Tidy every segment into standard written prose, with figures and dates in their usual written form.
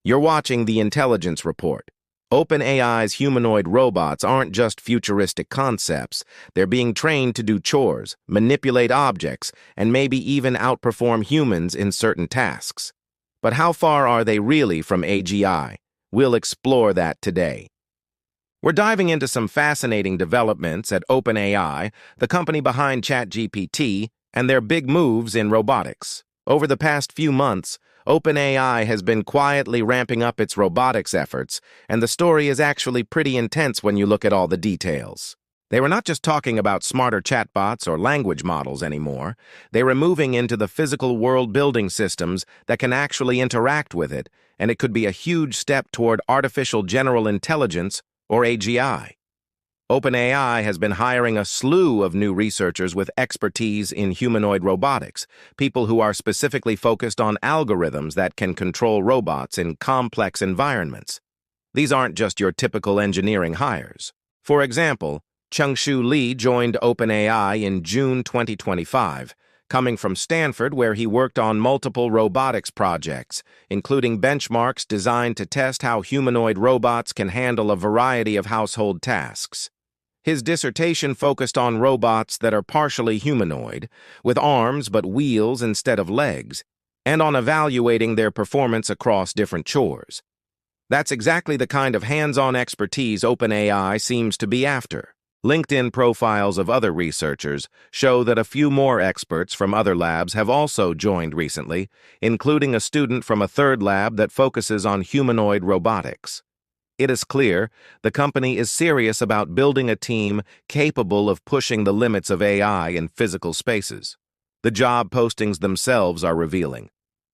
You're watching the Intelligence Report. OpenAI's humanoid robots aren't just futuristic concepts. They're being trained to do chores, manipulate objects, and maybe even outperform humans in certain tasks. But how far are they really from AGI? We'll explore that today. We're diving into some fascinating developments at OpenAI, the company behind ChatGPT, and their big moves in robotics. Over the past few months, OpenAI has been quietly ramping up its robotics efforts, and the story is actually pretty intense when you look at all the details. They were not just talking about smarter chatbots or language models anymore. They were moving into the physical world building systems that can actually interact with it, and it could be a huge step toward artificial general intelligence, or AGI. OpenAI has been hiring a slew of new researchers with expertise in humanoid robotics, people who are specifically focused on algorithms that can control robots in complex environments. These aren't just your typical engineering hires. For example, Chung-Shu Lee joined OpenAI in June 2025, coming from Stanford, where he worked on multiple robotics projects, including benchmarks designed to test how humanoid robots can handle a variety of household tasks. His dissertation focused on robots that are partially humanoid, with arms but wheels instead of legs, and on evaluating their performance across different chores. That's exactly the kind of hands-on expertise OpenAI seems to be after. LinkedIn profiles of other researchers show that a few more experts from other labs have also joined recently, including a student from a third lab that focuses on humanoid robotics. It is clear the company is serious about building a team capable of pushing the limits of AI in physical spaces. The job postings themselves are revealing.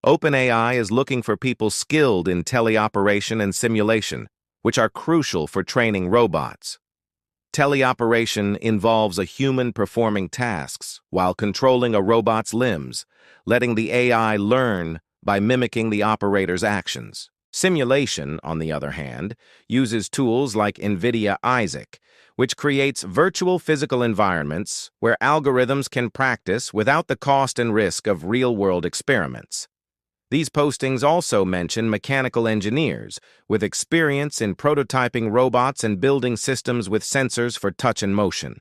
OpenAI is looking for people skilled in teleoperation and simulation, which are crucial for training robots. Teleoperation involves a human performing tasks while controlling a robot's limbs, letting the AI learn by mimicking the operator's actions. Simulation, on the other hand, uses tools like NVIDIA Isaac, which creates virtual physical environments where algorithms can practice without the cost and risk of real-world experiments. These postings also mention mechanical engineers with experience in prototyping robots and building systems with sensors for touch and motion.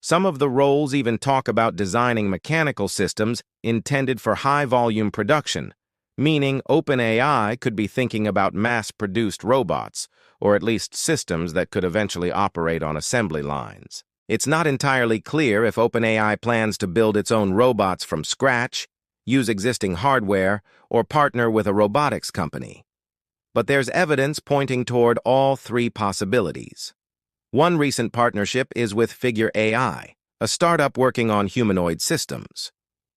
Some of the roles even talk about designing mechanical systems intended for high-volume production, meaning OpenAI could be thinking about mass-produced robots, or at least systems that could eventually operate on assembly lines. It's not entirely clear if OpenAI plans to build its own robots from scratch, use existing hardware, or partner with a robotics company. But there's evidence pointing toward all three possibilities. One recent partnership is with Figure AI, a startup working on humanoid systems.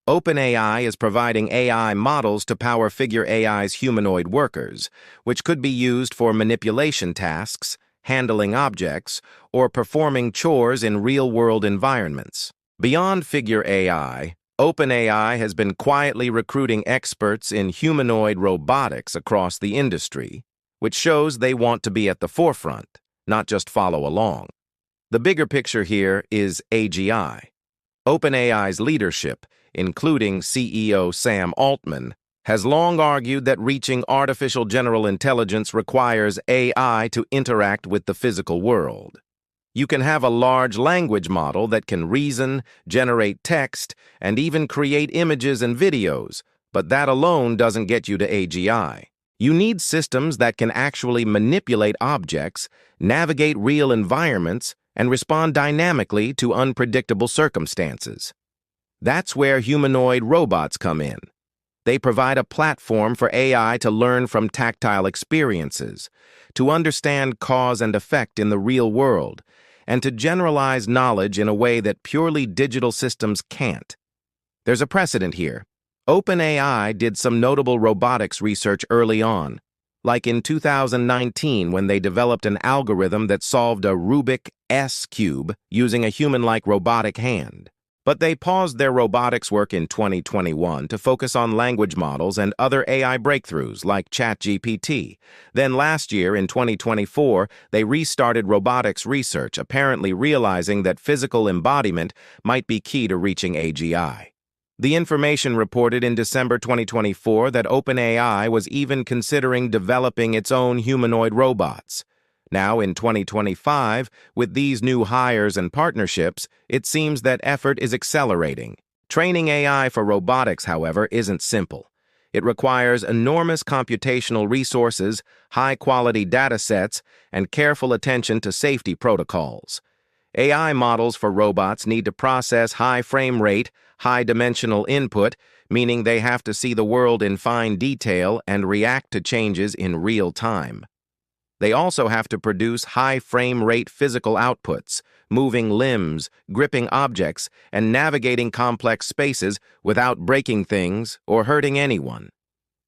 OpenAI is providing AI models to power Figure AI's humanoid workers, which could be used for manipulation tasks, handling objects, or performing chores in real-world environments. Beyond Figure AI, OpenAI has been quietly recruiting experts in humanoid robotics across the industry, which shows they want to be at the forefront, not just follow along. The bigger picture here is AGI. OpenAI's leadership, including CEO Sam Altman, has long argued that reaching artificial general intelligence requires AI to interact with the physical world. You can have a large language model that can reason, generate text, and even create images and videos, but that alone doesn't get you to AGI. You need systems that can actually manipulate objects, navigate real environments, and respond dynamically to unpredictable circumstances. That's where humanoid robots come in. They provide a platform for AI to learn from tactile experiences, to understand cause and effect in the real world, and to generalize knowledge in a way that purely digital systems can't. There's a precedent here. OpenAI did some notable robotics research early on, like in 2019 when they developed an algorithm that solved a Rubik's Cube using a human-like robotic hand. But they paused their robotics work in 2021 to focus on language models and other AI breakthroughs like ChatGPT. Then last year, in 2024, they restarted robotics research, apparently realizing that physical embodiment might be key to reaching AGI. The information reported in December 2024 that OpenAI was even considering developing its own humanoid robots. Now, in 2025, with these new hires and partnerships, it seems that effort is accelerating. Training AI for robotics, however, isn't simple. It requires enormous computational resources, high-quality data sets, and careful attention to safety protocols. AI models for robots need to process high frame rate, high-dimensional input, meaning they have to see the world in fine detail and react to changes in real time. They also have to produce high frame rate physical outputs, moving limbs, gripping objects, and navigating complex spaces without breaking things or hurting anyone.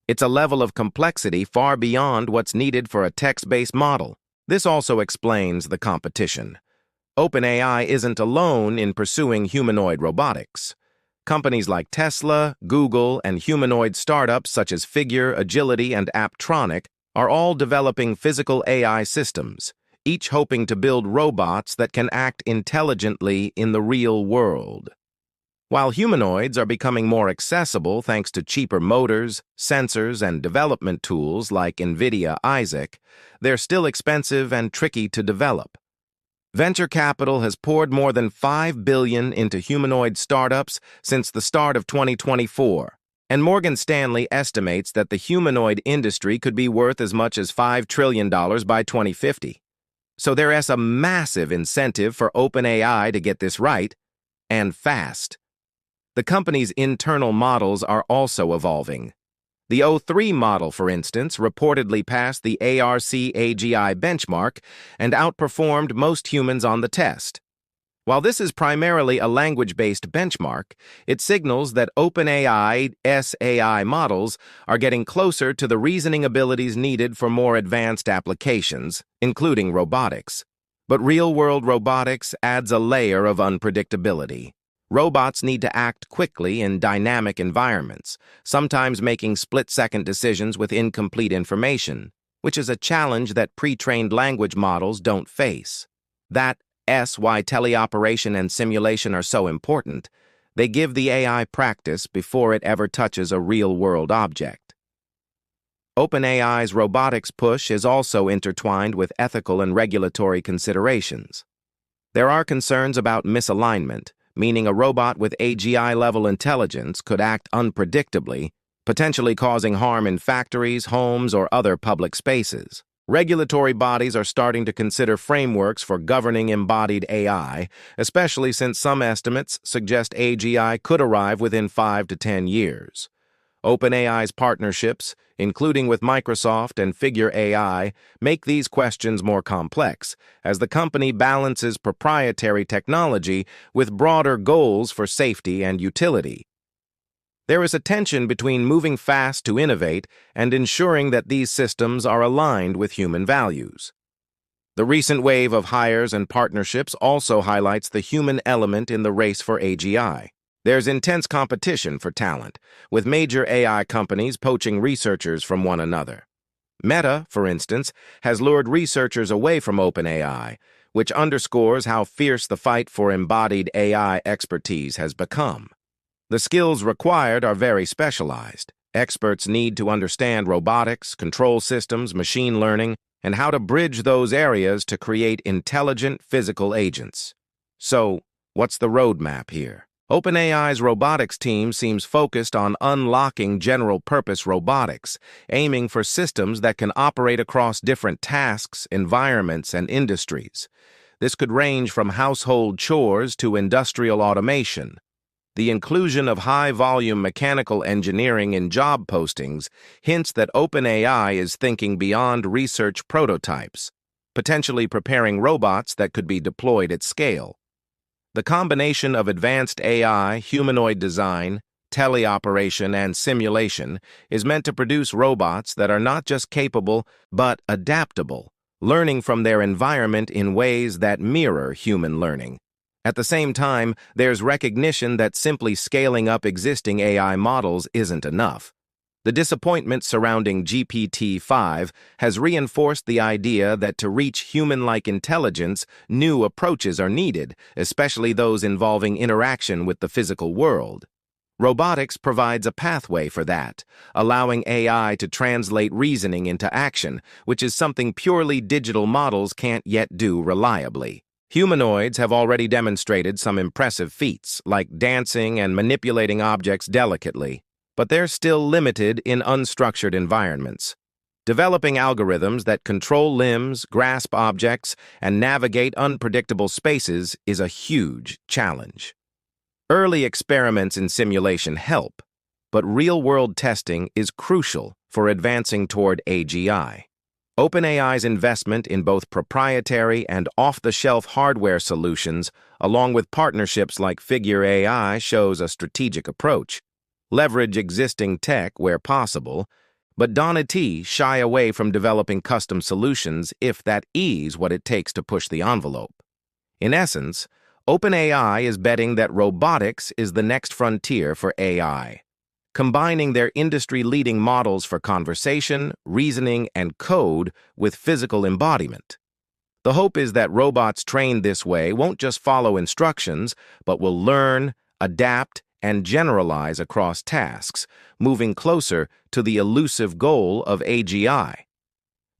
It's a level of complexity far beyond what's needed for a text-based model. This also explains the competition. OpenAI isn't alone in pursuing humanoid robotics. Companies like Tesla, Google, and humanoid startups such as Figure, Agility, and Apptronic are all developing physical AI systems, each hoping to build robots that can act intelligently in the real world. While humanoids are becoming more accessible thanks to cheaper motors, sensors, and development tools like NVIDIA Isaac, they're still expensive and tricky to develop. Venture capital has poured more than $5 billion into humanoid startups since the start of 2024, and Morgan Stanley estimates that the humanoid industry could be worth as much as $5 trillion by 2050. So there is a massive incentive for OpenAI to get this right, and fast. The company's internal models are also evolving. The O3 model, for instance, reportedly passed the ARC-AGI benchmark and outperformed most humans on the test. While this is primarily a language-based benchmark, it signals that OpenAI's AI models are getting closer to the reasoning abilities needed for more advanced applications, including robotics. But real-world robotics adds a layer of unpredictability. Robots need to act quickly in dynamic environments, sometimes making split-second decisions with incomplete information, which is a challenge that pre-trained language models don't face. That's why teleoperation and simulation are so important. They give the AI practice before it ever touches a real-world object. OpenAI's robotics push is also intertwined with ethical and regulatory considerations. There are concerns about misalignment, meaning a robot with AGI-level intelligence could act unpredictably, potentially causing harm in factories, homes, or other public spaces. Regulatory bodies are starting to consider frameworks for governing embodied AI, especially since some estimates suggest AGI could arrive within 5 to 10 years. OpenAI's partnerships, including with Microsoft and Figure AI, make these questions more complex, as the company balances proprietary technology with broader goals for safety and utility. There is a tension between moving fast to innovate and ensuring that these systems are aligned with human values. The recent wave of hires and partnerships also highlights the human element in the race for AGI. There's intense competition for talent, with major AI companies poaching researchers from one another. Meta, for instance, has lured researchers away from OpenAI, which underscores how fierce the fight for embodied AI expertise has become. The skills required are very specialized. Experts need to understand robotics, control systems, machine learning, and how to bridge those areas to create intelligent physical agents. So, what's the roadmap here? OpenAI's robotics team seems focused on unlocking general-purpose robotics, aiming for systems that can operate across different tasks, environments, and industries. This could range from household chores to industrial automation. The inclusion of high-volume mechanical engineering in job postings hints that OpenAI is thinking beyond research prototypes, potentially preparing robots that could be deployed at scale. The combination of advanced AI, humanoid design, teleoperation, and simulation is meant to produce robots that are not just capable, but adaptable, learning from their environment in ways that mirror human learning. At the same time, there's recognition that simply scaling up existing AI models isn't enough. The disappointment surrounding GPT-5 has reinforced the idea that to reach human-like intelligence, new approaches are needed, especially those involving interaction with the physical world. Robotics provides a pathway for that, allowing AI to translate reasoning into action, which is something purely digital models can't yet do reliably. Humanoids have already demonstrated some impressive feats, like dancing and manipulating objects delicately, but they're still limited in unstructured environments. Developing algorithms that control limbs, grasp objects, and navigate unpredictable spaces is a huge challenge. Early experiments in simulation help, but real-world testing is crucial for advancing toward AGI. OpenAI's investment in both proprietary and off-the-shelf hardware solutions, along with partnerships like Figure AI, shows a strategic approach. Leverage existing tech where possible, but don't's shy away from developing custom solutions if that is what it takes to push the envelope. In essence, OpenAI is betting that robotics is the next frontier for AI, combining their industry-leading models for conversation, reasoning, and code with physical embodiment. The hope is that robots trained this way won't just follow instructions, but will learn, adapt, and generalize across tasks, moving closer to the elusive goal of AGI.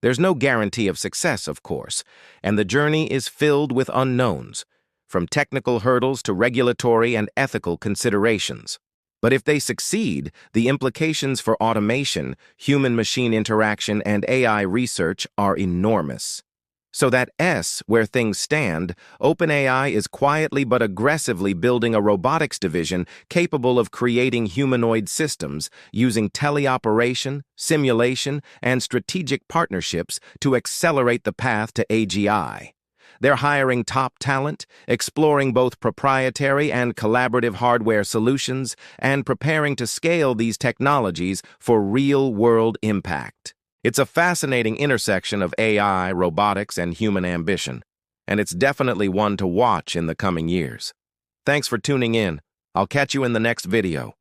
There's no guarantee of success, of course, and the journey is filled with unknowns, from technical hurdles to regulatory and ethical considerations. But if they succeed, the implications for automation, human-machine interaction, and AI research are enormous. So where things stand, OpenAI is quietly but aggressively building a robotics division capable of creating humanoid systems using teleoperation, simulation, and strategic partnerships to accelerate the path to AGI. They're hiring top talent, exploring both proprietary and collaborative hardware solutions, and preparing to scale these technologies for real-world impact. It's a fascinating intersection of AI, robotics, and human ambition, and it's definitely one to watch in the coming years. Thanks for tuning in. I'll catch you in the next video.